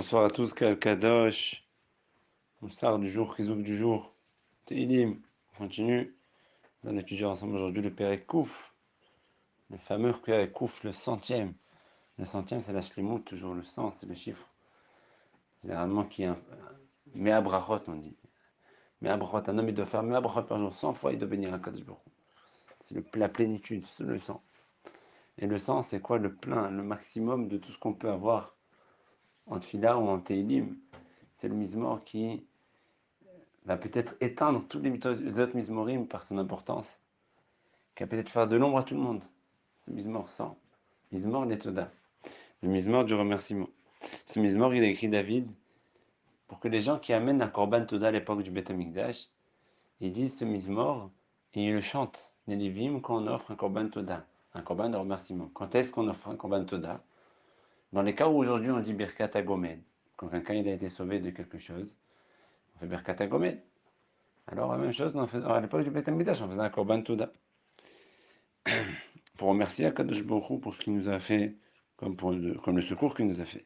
Bonsoir à tous, Kadosh, Moussard du jour, Khizouk du jour, Teilim. On continue. Nous allons étudier ensemble aujourd'hui le Pérek Kouf, le fameux Pérek Kouf, le centième. Le centième, c'est la Shlimout, toujours le 100, c'est le chiffre. Généralement, qui est un. Mea brachot, on dit. Mea brachot, un homme, il doit faire Mea brachot par jour, 100 fois, il doit bénir un Kadosh Baruch Hu. C'est la plénitude, c'est le 100. Et le 100, c'est quoi? Le plein, le maximum de tout ce qu'on peut avoir en Tfila ou en Teilim. C'est le Mizmor qui va peut-être éteindre tous les autres Mizmorim par son importance, qui va peut-être faire de l'ombre à tout le monde. Ce Mizmor 100, Mizmor Netoda, le Mizmor du remerciement. Ce Mizmor, il a écrit David pour que les gens qui amènent un Korban Toda à l'époque du Beth Amikdash, ils disent ce Mizmor et ils le chantent, les Lévim, quand on offre un Korban Toda, un Korban de remerciement. Quand est-ce qu'on offre un Korban Toda? Dans les cas où aujourd'hui on dit Birkat HaGomed, quand quelqu'un il a été sauvé de quelque chose, on fait Birkat HaGomed. Alors la même chose, à l'époque du Beth Amikdash, on faisait un Korban Toda. Pour remercier Akadosh Baruch Hu pour ce qu'il nous a fait, comme le secours qu'il nous a fait.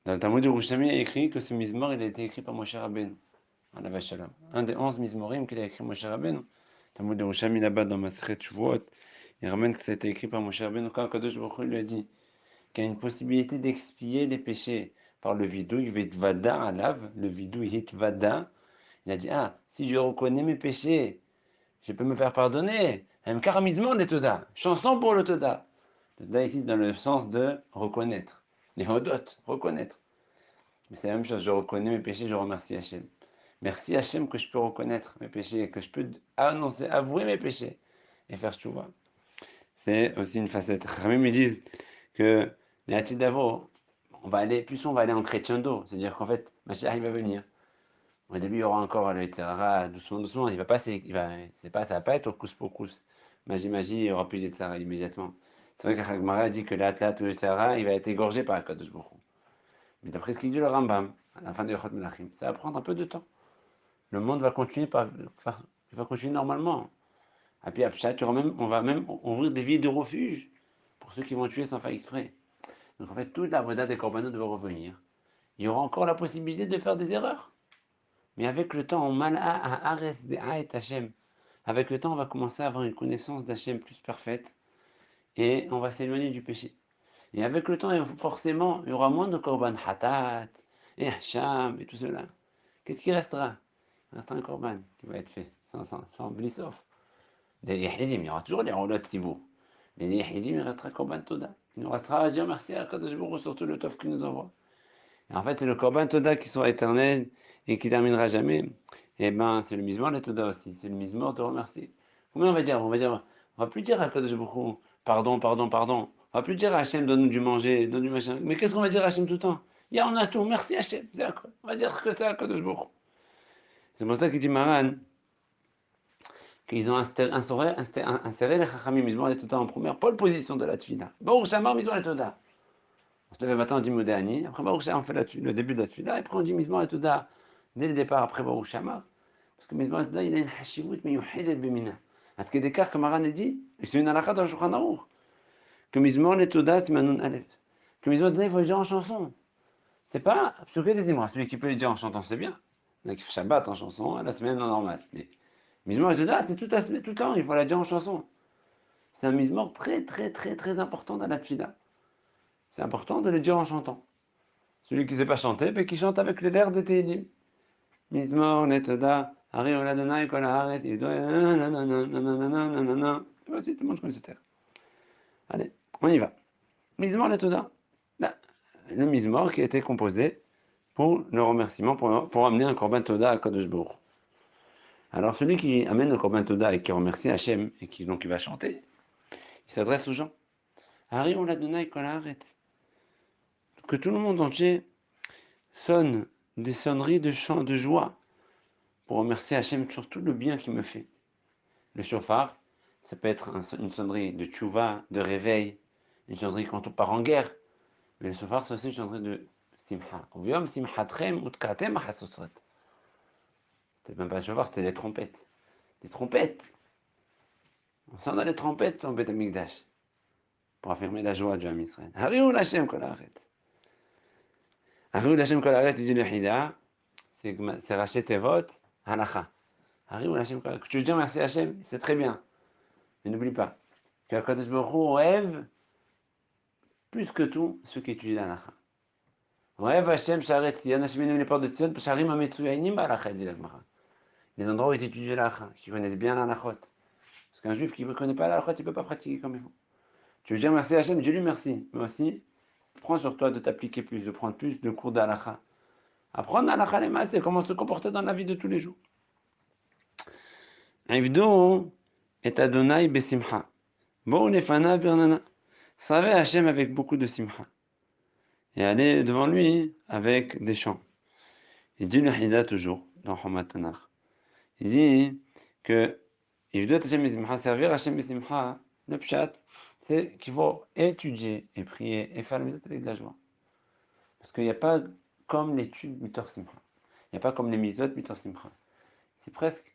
Dans le Talmud de Yerushalmi, il y a écrit que ce Mizmor, il a été écrit par Moshe Rabbeinu, à la Vachalom. Un des 11 Mizmorim qu'il a écrit Moshe Rabbeinu. Le Talmud de Yerushalmi, là-bas, dans Masechet Shavuot, il ramène que ça a été écrit par Moshe Rabbeinu quand Akadosh Baruch Hu lui a dit qu'il y a une possibilité d'expier les péchés par le vidouille, Vitvada, alav, le vidouille, Hitvada. Il a dit, si je reconnais mes péchés, je peux me faire pardonner. Un karamizement des Toda. Chanson pour le Toda. Le Toda ici, dans le sens de reconnaître. Les Hodot, reconnaître. Mais c'est la même chose, je reconnais mes péchés, je remercie Hachem. Merci Hachem que je peux reconnaître mes péchés, que je peux annoncer, avouer mes péchés et faire tchouva. C'est aussi une facette. Ramim me disent que les Hatidavo, plus on va aller en crescendo, c'est-à-dire qu'en fait, Mashiach il va venir. Au début, il y aura encore le Yitzhara, doucement, doucement. Il va pas, ça va pas être au coup pour coup. Magie, magie, il y aura plus de Yitzhara immédiatement. C'est vrai que Chagmara a dit que l'Atlat ou le Yitzhara, il va être égorgé par Akadosh Baruch Hu. Mais d'après ce qu'il dit le Rambam, à la fin de Yechot Melachim, ça va prendre un peu de temps. Le monde va continuer il va continuer normalement. Et puis après, on va même ouvrir des villes de refuge pour ceux qui vont tuer sans faire exprès. Donc en fait, toute la voda des corbanotes va revenir. Il y aura encore la possibilité de faire des erreurs. Mais avec le temps, on mala'a à Areth et Hachem. Avec le temps, on va commencer à avoir une connaissance d'Hachem plus parfaite et on va s'éloigner du péché. Et avec le temps, forcément, il y aura moins de korban hatat et hacham et tout cela. Qu'est-ce qui restera? Il restera un korban qui va être fait, sans blissof. Des yahidim, il y aura toujours les roulots de Tibou. Les yahidim, il restera korban toda. Il nous restera à dire merci à Kadosh Baruch Hu sur tout le tov qu'il nous envoie. Et en fait, c'est le korban toda qui sera éternel et qui terminera jamais. Et ben, c'est le mizmor le toda aussi. C'est le mizmor de remercier. Combien on va dire? On va plus dire à Kadosh Baruch Hu, pardon, pardon, pardon. On va plus dire à Hachem, donne-nous du manger, donne-nous du machin. Mais qu'est-ce qu'on va dire à Hachem tout le temps? On a tout, merci Hachem. On va dire que ça à Kadosh Baruch Hu. C'est pour ça qu'il dit Maran qu'ils ont inséré les Chachamim mizmor le toda en première pole position de la tefila. Baruch Shamar mizmor le toda. On se lève le matin, on dit Modéani. Après Baruch Shamar, on fait le début de la tefila. Après, on dit Mizmor et Toda dès le départ, après Baruch Shamar. Parce que Mizmor et Toda, il a une hashivut miyuhedet bemina. At kedekar, comme Aran a dit, et c'est une halakha dans le Shulchan Aruch, que Mizmor et Toda, c'est Manoun Aleph. Que Mizmor et Toda, il faut le dire en chanson. C'est pas, sur que des Zimra. Celui qui peut le dire en chantant, c'est bien. Il y en a qui fait Shabbat en chanson, la semaine en normal. Mais Mizmor et Toda, c'est toute la semaine, tout le temps, il faut la dire en chanson. C'est un Mizmor très, très, très, très important dans la tefila. C'est important de le dire en chantant. Celui qui ne sait pas chanter, ben, qui chante avec l'air de Tehillim. Mizmor netoda, Hari oladonai kol haaretz, il doit nanana. Voici, tout le monde connaît cette air. Allez, on y va. Mizmor netoda. Ben, le Mizmor qui a été composé pour le remerciement, pour amener un korban toda à Kadosh Baruch. Alors celui qui amène le korban toda et qui remercie Hachem et qui donc il va chanter, il s'adresse aux gens. Hari oladonai kol haaretz. Que tout le monde entier sonne des sonneries de chant de joie pour remercier Hachem sur tout le bien qu'il me fait. Le shofar, ça peut être une sonnerie de tchouva, de réveil, une sonnerie quand on part en guerre. Mais le shofar, c'est aussi une sonnerie de simha. Uviom simchatrem utkatem achasosot. C'était même pas le shofar, c'était les trompettes. Des trompettes. On sonne les trompettes en Beth Amikdash pour affirmer la joie du Ham Israël. Hariou l'Hachem kol haaretz. Ariou Hashem Kol Haaretz, il dit le Hida, c'est racheter tes votes, halacha. Ariou Hashem Kol Haaretz. Que tu dis merci Hashem, c'est très bien. Mais n'oublie pas que Kadosh Baruch Hu rêve plus que tout ceux qui étudient la halacha. Rêve Hashem Sharet Tzion, Hashem les portes de Tzion, Sharim Ametsuyanim Halacha, dit la Gemara. Les endroits où ils étudient la halacha, qui connaissent bien la halachot. Parce qu'un juif qui ne connaît pas la halachot, il ne peut pas pratiquer comme il faut. Tu veux dire merci Hashem, dis-lui merci. Mais aussi, prends sur toi de t'appliquer plus, de prendre plus de cours d'halakha. Apprendre l'halakha les masses, c'est comment se comporter dans la vie de tous les jours. Ivdo et Adonai besimcha. Bo nefana birnana. Servez Hashem avec beaucoup de simcha. Et allez devant lui avec des chants. Il dit le Hida toujours dans Homat Tanakh. Il dit que Ivdo et Hashem besimcha, servir Hashem besimcha, le pshat, c'est qu'il faut étudier et prier et faire le mitzvot avec de la joie. Parce qu'il n'y a pas comme l'étude Mitor Simcha. Il n'y a pas comme les mitzvot Mitor Simcha. C'est presque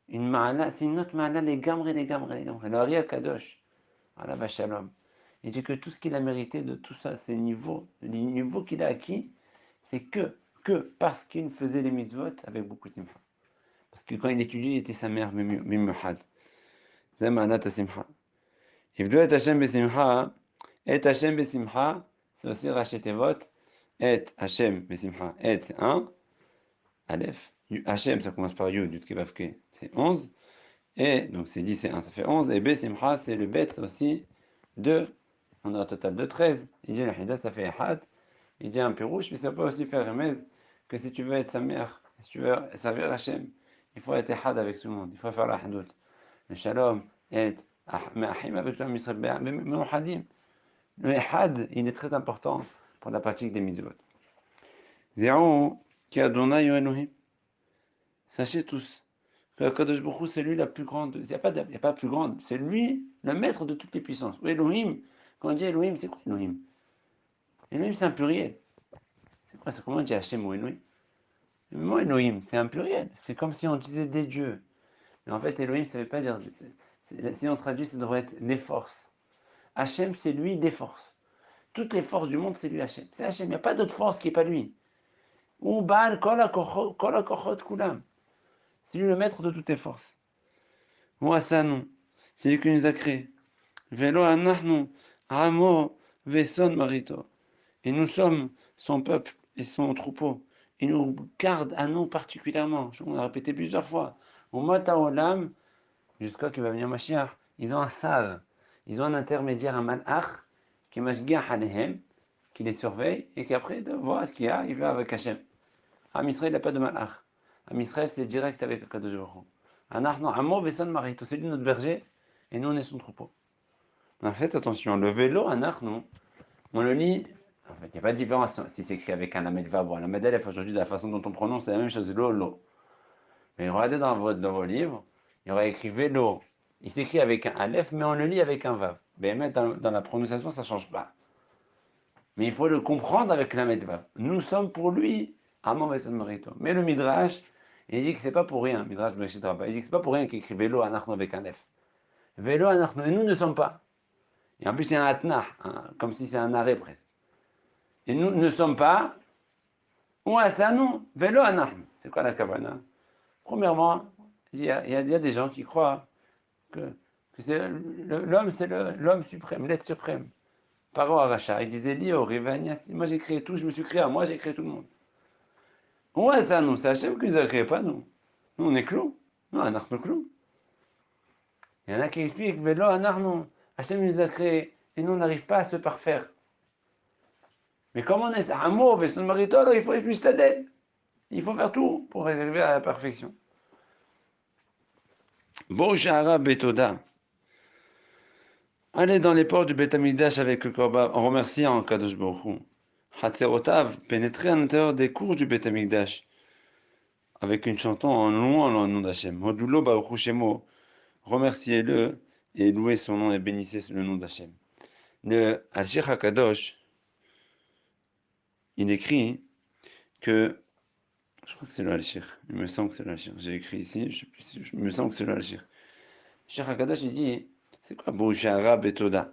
une ma'ana, c'est une autre ma'ana, les gamres. Le Ari Kadosh, Alav Shalom. Il dit que tout ce qu'il a mérité de tout ça, ces niveaux, les niveaux qu'il a acquis, c'est que parce qu'il faisait les mitzvot avec beaucoup de simcha. Parce que quand il étudiait, il était sa mère, Mimmuhad. C'est ma'ana ta simcha. Ivdo et Hashem besimcha, et Hashem besimcha, c'est aussi racheter vote. Et Hashem besimcha, et c'est 1, Aleph. Hashem, ça commence par Yud, Yud Kevavke, c'est 11. Et donc c'est 10, c'est 1, ça fait 11. Et besimcha, c'est le bet, c'est aussi 2. On a un total de 13. Il dit le Hida, ça fait Had. Il dit un pirouche, mais ça peut aussi faire remède que si tu veux être sa mère, si tu veux servir Hashem, il faut être Had avec tout le monde. Il faut faire la Hadout. Le Shalom, et Ahim avec toi, Hadim. Le Had, il est très important pour la pratique des mitzvot. Zéro, qui Adonai Elohim. Sachez tous que Kadosh Baruch Hu, c'est lui la plus grande. Il n'y a pas plus grande. C'est lui le maître de toutes les puissances. Elohim, quand on dit Elohim, c'est quoi Elohim? Elohim, c'est un pluriel. C'est quoi? C'est comment on dit Hashem ou Elohim? Le mot Elohim, c'est un pluriel. C'est comme si on disait des dieux. Mais en fait, Elohim, ça ne veut pas dire. Si on traduit, ça devrait être les forces. Hashem, c'est lui des forces. Toutes les forces du monde, c'est lui Hashem. C'est Hashem. Il n'y a pas d'autre force qui n'est pas lui. Ou Baal kol hakochot kulam. C'est lui le maître de toutes les forces. Ou Asanu. C'est lui qui nous a créés. Velo anachnu amo veson marito. Et nous sommes son peuple et son troupeau. Il nous garde à nous particulièrement. On l'a répété plusieurs fois. Au mata olam, jusqu'à qu'il va venir Mashiach, ils ont un save. Ils ont un intermédiaire, un malach, qui est mashgiach alehem, qui les surveille et qui après de voir ce qu'il y a, il va avec Hashem. Am Israël, il n'a pas de malach. Am Israël, c'est direct avec le Kadosh Baruch Hu. Anachnu amo veson marito. C'est lui notre berger et nous on est son troupeau. En fait, attention, le vélo, anachnu, on le lit. En fait, il n'y a pas de différence si c'est écrit avec un lamed vav ou un lamed alef. Aujourd'hui, de la façon dont on prononce, c'est la même chose, lo. Mais regardez dans vos livres, il y aurait écrit vélo. Il s'écrit avec un alef, mais on le lit avec un vav. Mais dans la prononciation, ça ne change pas. Mais il faut le comprendre avec lamed vav. Nous sommes pour lui, Amon Vesan Marito. Mais le Midrash, il dit que c'est pas pour rien. Midrash Bereshit Rabbah, il dit que c'est pas pour rien qu'il écrit vélo anachnu avec un alef. Vélo anachnu, et nous ne sommes pas. Et en plus, c'est un atnah, comme si c'est un arrêt presque. Et nous ne sommes pas, ou asanu, vélo anachnu. C'est quoi la kavana? Premièrement, il y a des gens qui croient que c'est l'homme, c'est l'homme suprême, l'être suprême. Paro Aracha, il disait Lio, Rivanias, moi j'ai créé tout, je me suis créé à moi, j'ai créé tout le monde. Ou asanu, c'est Hachem qui nous a créé, pas nous. Nous on est clous. Non, anachnu clous. Il y en a qui expliquent, vélo anachnu, Hachem nous a créé, et nous on n'arrive pas à se parfaire. Mais comme on est amour, et son marito, il faut être mustadel. Il faut faire tout pour arriver à la perfection. Bo shara betoda. Allez dans les portes du Beth Amikdash avec le korban, en remerciant Kadosh Baruch Hu. Hatzerotav, pénétrer à l'intérieur des cours du Beth Amikdash avec une chanson en louant le nom d'Hachem. Hodulo Baruch Hu Shemo, remerciez-le et louez son nom et bénissez le nom d'Hachem. Le Hashir HaKadosh, il écrit que, je crois que c'est le Hashir, il me semble que c'est le Hashir, j'ai écrit ici, je me sens que c'est le Hashir. Hashir HaKadosh, il dit, c'est quoi Bouchara Betoda?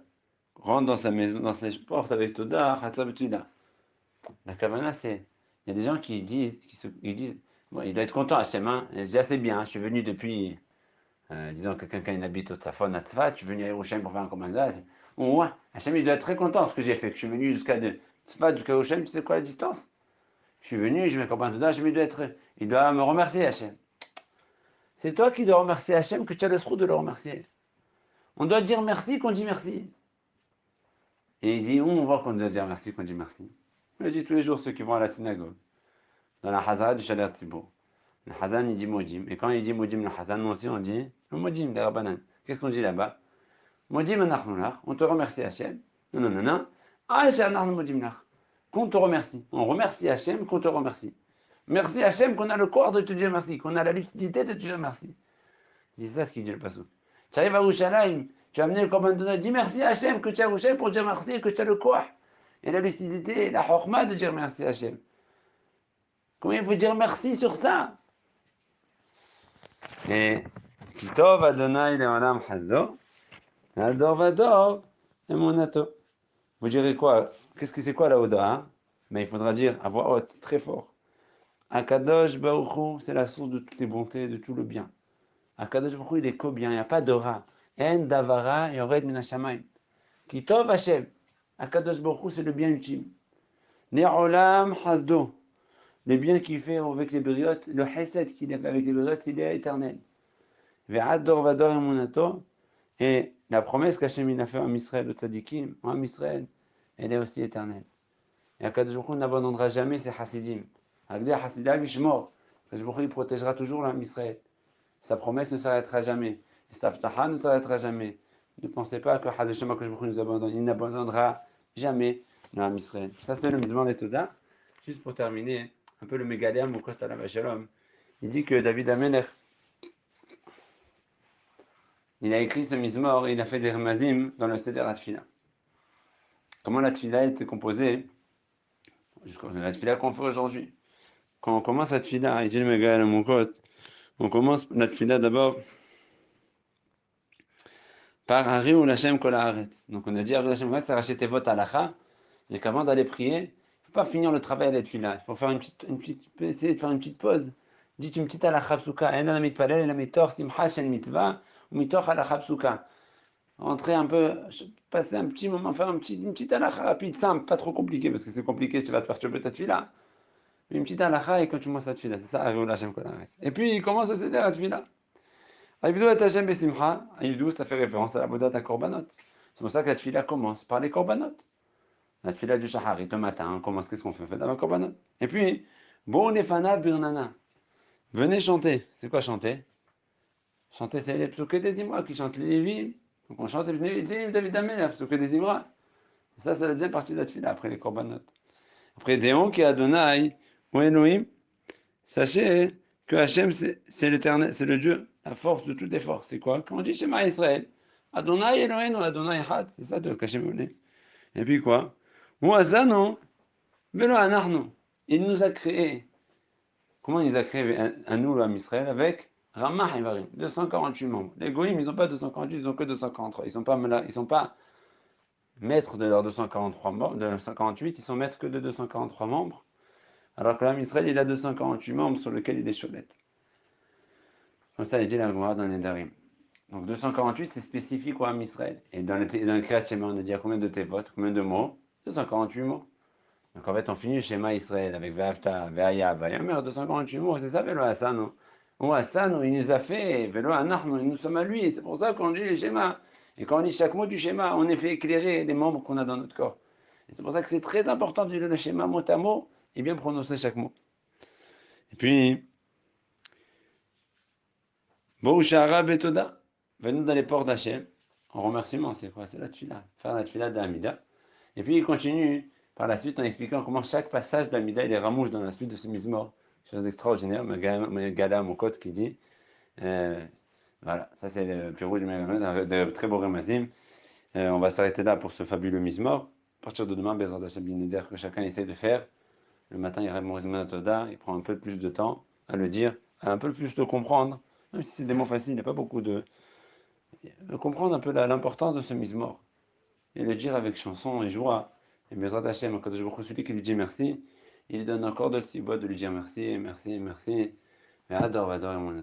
Rentre dans sa maison, dans ses portes avec Toda, Hatsa Betula. La Kavana, c'est Il y a des gens qui disent, ils disent, bon, il doit être content Hachem, hein. Il se dit, ah, c'est bien, je suis venu depuis, disons que quelqu'un il habite au Tzafon, à Tzfat, je suis venu à Yerushalayim pour faire un commandant. Ouais, Hachem, il doit être très content de ce que j'ai fait, que je suis venu jusqu'à Tzfat, jusqu'à Yerushalayim, tu sais quoi la distance? Je suis venu, je vais commandant, Hachem, il doit me remercier, Hachem. C'est toi qui dois remercier Hachem, que tu as le sroud de le remercier. On doit dire merci qu'on dit merci. Et il dit, où on voit qu'on doit dire merci qu'on dit merci? Je le dis tous les jours, ceux qui vont à la synagogue, dans la Hazara du Shalat Tzibour. Le Hazan, il dit Modim. Et quand il dit Modim, le Hazan, nous aussi, on dit le Modim, des Rabbanan. Qu'est-ce qu'on dit là-bas? Modim anachnulach, on te remercie Hachem. Non, non, non, non. Ah, anachnu modim lach. Qu'on te remercie. On remercie Hachem, qu'on te remercie. Merci Hachem qu'on a le corps de te dire merci, qu'on a la lucidité de te dire merci. C'est ça ce qu'il dit le passou. Tu arrives à Yerushalayim, tu as amené le corban de dis merci Hachem que tu as Yerushalayim pour dire merci et que tu as le corps. Et la lucidité, la chorma de dire merci Hachem. Comment il faut dire merci sur ça? Et Kitov Adonai Leolam Hasdo, Ador Vador, Emunato. Vous direz quoi? Qu'est-ce que c'est quoi la Oda, hein? Mais il faudra dire à voix haute, très fort. Akadosh Baruch Hu, c'est la source de toutes les bontés, de tout le bien. Akadosh Baruch Hu, il est qu'au bien, il n'y a pas de rat. En Davara Yored Minashamayim. Kitov Hashem. Akadosh Baruch Hu, c'est le bien ultime. Ne'olam Hasdo. Le bien qu'il fait avec les briottes, le Hesed qu'il a fait avec les briottes, il est éternel. Ve'ador Vador Emunato. Et la promesse qu'Hachem a fait à Israël, au Tzadikim, à Israël, elle est aussi éternelle. Et Akadosh Baruch Hu n'abandonnera jamais ses Hasidim. Agdé Hasidim Ishmor. Akadosh Baruch Hu protégera toujours l'âme Israël. Sa promesse ne s'arrêtera jamais. Et sa Aftaha ne s'arrêtera jamais. Ne pensez pas que Hashem Akadosh Baruch Hu nous abandonne. Il n'abandonnera jamais l'âme Israël. Ça, c'est le Mizmor des Toda. Juste pour terminer, un peu le Megadem au Costa la Shalom. Il dit que David Amelech, il a écrit ce Mizmor, il a fait des Remazim dans le Seder Atfila. Comment la Tfila était composée, jusqu'à la Tfila qu'on fait aujourd'hui. Quand on commence la Tfila, il dit le Megadem mon côte, on commence la Tfila d'abord par Hari ou Lachem Kol Haaretz. Donc on a dit Hari ou Lachem Kol Haaretz, c'est racheter votre halacha, et qu'avant d'aller prier, il ne faut pas finir le travail à la Tfila. Il faut faire essayer de faire une petite pause. Dites une petite halacha psuka. En la mitpalel, la mitor simcha shen mitzvah, ou mitor halacha psuka. Rentrer un peu, passer un petit moment, faire une petite halakha rapide, simple, pas trop compliqué, parce que c'est compliqué, tu vas te perturber ta tefila. Une petite halakha et quand tu commences la tefila, c'est ça, Ariou Lachem Kol Haaretz. Et puis il commence à céder à la tefila. Aïvdou et Hashem besimcha, Aïvdou ça fait référence à la Vodat à Korbanot. C'est pour ça que la tefila commence par les Korbanot. La tefila du Shaharit, le matin, on commence, qu'est-ce qu'on fait? On fait d'abord Korbanot. Et puis, Bo Nefana Birnana, venez chanter. C'est quoi chanter? Chanter, c'est les psuké des Imra qui chantent les Lévim. Donc on chante les Lévim, David Amel, les psuké des Imra. Ça, c'est la deuxième partie de la tefila, après les korbanot. Après, Déon qui est Adonai, ou Elohim, sachez que Hachem, c'est l'éternel, c'est le Dieu, la force de toutes les forces. C'est quoi? Quand on dit Shema Israël, Adonai Elohim, ou Adonai Had, c'est ça de qu'Hachem voulait. Et puis quoi? Ou Azano, Velo Anarno. Il nous a créés. Comment il nous a créés à nous, l'homme Israël, avec Ramah Evarim, 248 membres. Les Goïms, ils n'ont pas 248, ils n'ont que 243. Ils sont pas maîtres de leurs 243 membres, de 248, ils sont maîtres que de 243 membres, alors que l'âme Israël, il a 248 membres sur lesquels il est cholette. Comme ça, il dit la Gemara dans les Darim. Donc 248, c'est spécifique au âme Israël. Et dans le Kriyat Shema, on a dit à combien de tévot, combien de mots? 248 mots. Donc en fait, on finit le schéma Israël avec Ve'afta, Ve'aya, Ve'yamer, 248 mots, c'est ça, Velo Hassano. Ou Hassano, il nous a fait, Velo Anachno, nous sommes à lui, c'est pour ça qu'on dit les schémas. Et quand on lit chaque mot du schéma, on est fait éclairer les membres qu'on a dans notre corps. Et c'est pour ça que c'est très important de lire le schéma mot à mot et bien prononcer chaque mot. Et puis, Bouchara Betoda, venons dans les portes d'Hachem, en remerciement, c'est quoi? C'est la tfila, faire la tfila d'Amida. Et puis il continue par la suite en expliquant comment chaque passage d'Amida il est ramouche dans la suite de ce Mizmor. Chose extraordinaire, Gala Mokot qui dit, voilà, ça c'est le plus rouge de très beau Remazim. On va s'arrêter là pour ce fabuleux Mizmor. À partir de demain, Bezrat Hashem Bineder, que chacun essaie de faire. Le matin, il y Toda, il prend un peu plus de temps à le dire, à un peu plus de comprendre, même si c'est des mots faciles, il n'y a pas beaucoup de comprendre un peu l'importance de ce Mizmor et le dire avec chanson et joie. Et Bezrat Hashem, quand je vous celui qui lui dit merci, il lui donne encore d'autres ciboires de lui dire merci, merci, merci. Mais adore, adore et mon